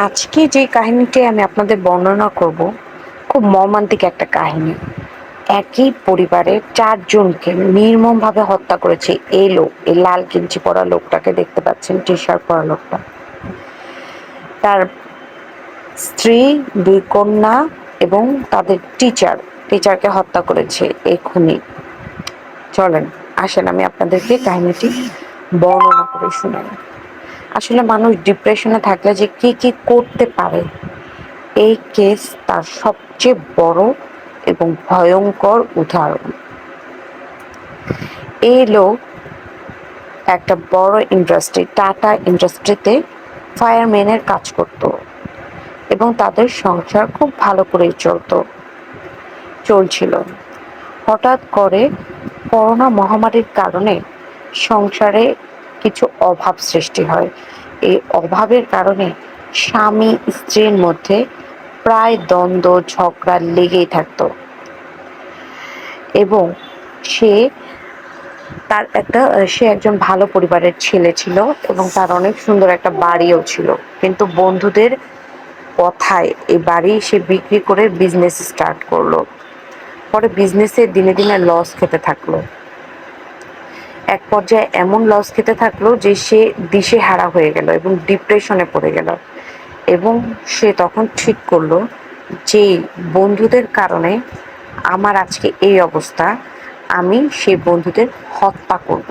আজকে যে কাহিনীটি আমি আপনাদের বর্ণনা করব, খুব মর্মান্তিক একটা কাহিনী। একই পরিবারের ৪ জনকে নির্মমভাবে হত্যা করেছে এই লোক, এই লাল গেঞ্জি পরা লোকটাকে দেখতে পাচ্ছেন, টি-শার্ট পরা লোকটা। তার স্ত্রী, ২ কন্যা এবং তাদের টিচারকে হত্যা করেছে এই খুনি। চলেন, আসেন আমি আপনাদেরকে কাহিনীটি বর্ণনা করে শোনাই। আসলে মানুষ ডিপ্রেশনে থাকলে যে কি কি করতে পারে, এই কেস তার সবচেয়ে বড় এবং ভয়ঙ্কর উদাহরণ। এই লোক একটা বড় ইন্ডাস্ট্রি, টাটা ইন্ডাস্ট্রিতে ফায়ারম্যানের কাজ করত এবং তাদের সংসার খুব ভালো করেই চলছিল। হঠাৎ করে করোনা মহামারীর কারণে সংসারে কিছু অভাব সৃষ্টি হয়। এই অভাবের কারণে স্বামী স্ত্রীর মধ্যে প্রায় দ্বন্দ্ব ঝগড়া লেগেই থাকতো এবং সে সে একজন ভালো পরিবারের ছেলে ছিল এবং তার অনেক সুন্দর একটা বাড়িও ছিল। কিন্তু বন্ধুদের কথায় এই বাড়ি সে বিক্রি করে বিজনেস স্টার্ট করলো। পরে বিজনেসে দিনে দিনে লস খেতে থাকলো। এক পর্যায়ে এমন লস খেতে থাকলো যে সে দিশেহারা হয়ে গেল এবং ডিপ্রেশনে পড়ে গেল এবং সে তখন ঠিক করলো যে বন্ধুদের কারণে আমার আজকে এই অবস্থা, আমি সেই বন্ধুদের হত্যা করব।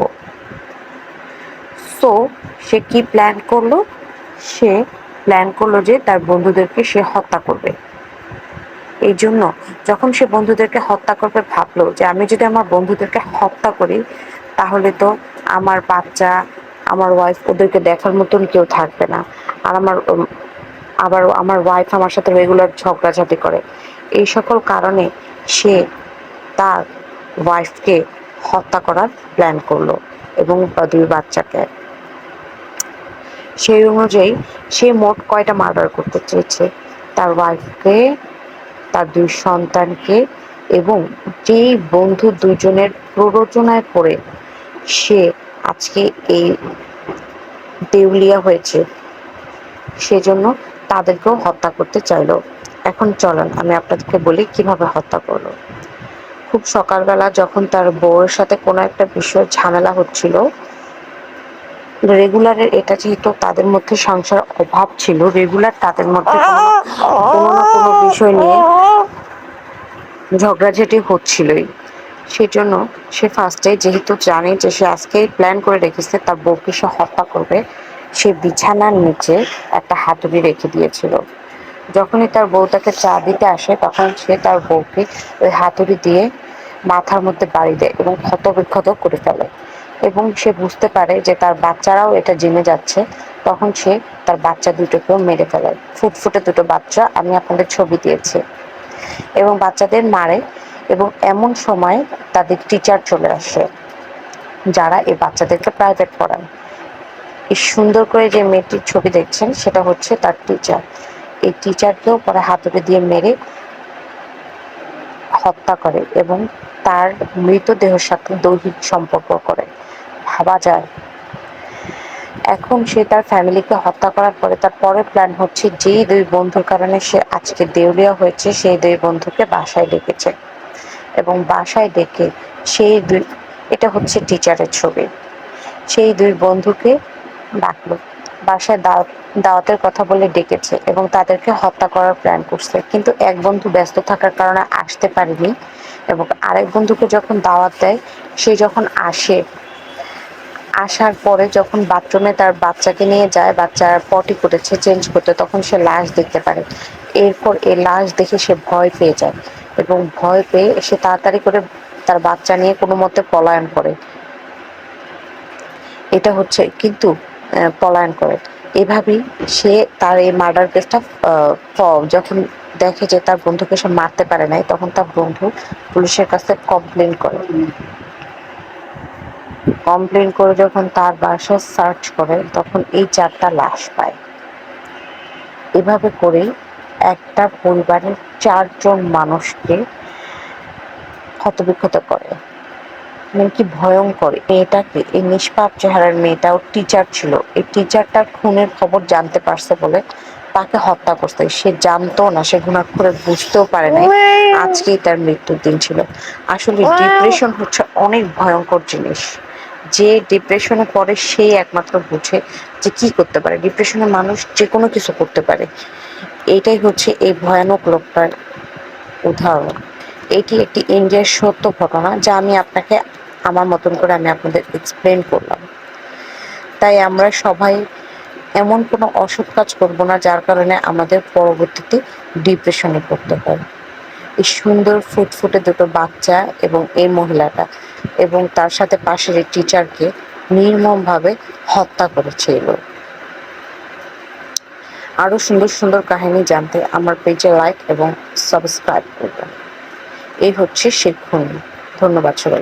সো সে কি প্ল্যান করলো? সে প্ল্যান করলো যে তার বন্ধুদেরকে সে হত্যা করবে। এই জন্য যখন সে বন্ধুদেরকে হত্যা করবে, ভাবলো যে আমি যদি আমার বন্ধুদেরকে হত্যা করি তাহলে তো আমার বাচ্চা, আমার ওয়াইফ, ওদেরকে দেখার মতন কেউ থাকবে না। আর আবার আমার ওয়াইফ আমার সাথে রেগুলার ঝগড়াঝাটি করে। এই সকল কারণে সে তার ওয়াইফকে হত্যা করার প্ল্যান করলো এবং ২ বাচ্চাকে। সেই অনুযায়ী সে মোট কয়টা মার্ডার করতে চেয়েছে? তার ওয়াইফকে, তার ২ সন্তানকে এবং যেই বন্ধু ২ জনের প্ররোচনায় পড়ে সে আজকে এই দেউলিয়া হয়েছে, সেজন্য তাদেরকেও হত্যা করতে চাইলো। এখন চলেন আমি আপনাদেরকে বলি কিভাবে হত্যা করলো। খুব সকালবেলা যখন তার বউয়ের সাথে কোনো একটা বিষয়ে ঝামেলা হচ্ছিল, রেগুলারের এটা যেহেতু তাদের মধ্যে সংসার অভাব ছিল, রেগুলার তাদের মধ্যে কোনো না কোনো বিষয় নিয়ে ঝগড়াঝাটি হচ্ছিলই। সেজন্য সে ফার্স্টে, যেহেতু জানে যে সে আজকেই প্ল্যান করে রেখেছে তার বউকে সে হত্যা করবে, সে বিছানার নিচে একটা হাতুড়ি রেখে দিয়েছিল। যখনই তার বউ তাকে চা দিতে আসে তখন সে তার বউকে ওই হাতুড়ি দিয়ে মাথার মধ্যে বাড়ি দেয় এবং ক্ষতবিক্ষত করে ফেলে এবং সে বুঝতে পারে যে তার বাচ্চারাও এটা জেনে যাচ্ছে। তখন সে তার বাচ্চা দুটোকেও মেরে ফেলে। ফুটফুটে 2টো বাচ্চা, আমি আপনাদের ছবি দিয়েছি, এবং বাচ্চাদের মারে। এবং এমন সময় তাদের টিচার চলে আসে যারা এই বাচ্চাদেরকে প্রাইভেট পড়ায়। এই সুন্দর করে যে মেয়েটির ছবি দেখছেন সেটা হচ্ছে তার টিচার। এই টিচারকেও পরে হাতুড়ি দিয়ে মেরে হত্যা করে এবং তার মৃতদেহের সাথে দৈহিক সম্পর্ক করে। ভাবা যায়। এখন সে তার ফ্যামিলিকে হত্যা করার পরে তার পরের প্ল্যান হচ্ছে যেই 2 বন্ধুর কারণে সে আজকে দেউলিয়া হয়েছে সেই 2 বন্ধুকে বাসায় ডেকেছে এবং বাসায় ডেকে এটা হচ্ছে টিচারের ছবি, সেই 2 বন্ধুকে ডাকলো, বাসায় দাওয়াতের কথা বলে ডেকেছে এবং তাদেরকে হত্যা করার প্ল্যান করছে। কিন্তু এক বন্ধু ব্যস্ত থাকার কারণে আসতে পারেনি এবং আরেক বন্ধুকে যখন দাওয়াত দেয়, সে যখন আসার পরে যখন বাথরুমে তার বাচ্চাকে নিয়ে যায়, বাচ্চার পটি করেছে চেঞ্জ করতে, তখন সে লাশ দেখতে পারে। এরপর এই লাশ দেখে সে ভয় পেয়ে যায় এবং ভয় পেয়ে সে তাড়াতাড়ি করে তার বাচ্চা নিয়ে কোনো মতে পলায়ন করে। এটা হচ্ছে কিন্তু পলায়ন করে। এভাবেই সে তার এই মার্ডার কেসটা যখন দেখে যে তার বন্ধুকে সে মারতে পারে নাই, তখন তার বন্ধু পুলিশের কাছে কমপ্লেন করে যখন তার বাসা সার্চ করে তখন এই 4টা লাশ পায়। এভাবে করে একটা পরিবারের 4 জন মানুষকে ক্ষতবিক্ষত করে। মানে কি ভয়ঙ্কর! মেয়েটাকে, এই নিষ্পাপ চেহারার মেয়েটাও টিচার ছিল। এই টিচারটার খুনের খবর জানতে পারছে বলে তাকে হত্যা করতে। সে জানতো না, সে ঘুণাক্ষরে বুঝতেও পারে নাই আজকেই তার মৃত্যুর দিন ছিল। আসলে ডিপ্রেশন হচ্ছে অনেক ভয়ঙ্কর জিনিস। যে ডিপ্রেশনে পড়ে সেই একমাত্র বুঝে যে কি করতে পারে। ডিপ্রেশনে মানুষ যে কোনো কিছু করতে পারে। এইটাই হচ্ছে এই ভয়ানক লোকটার উদাহরণ। এটি একটি ইন্ডিয়ার সত্য ঘটনা, যা আমি আপনাকে আমার মতন করে আমি আপনাদের এক্সপ্লেন করলাম। তাই আমরা সবাই এমন কোনো অসৎ কাজ করব না যার কারণে আমাদের পরবর্তীতে ডিপ্রেশনে পড়তে হয়। এই সুন্দর ফুটফুটে দুটো বাচ্চা এবং এই মহিলাটা এবং তার সাথে পাশের এই টিচারকে নির্মমভাবে হত্যা করেছে এই লোক। আরও সুন্দর সুন্দর কাহিনী জানতে আমার পেজে লাইক এবং সাবস্ক্রাইব করবেন। এই হচ্ছে সেই খুনি। ধন্যবাদ সবাই।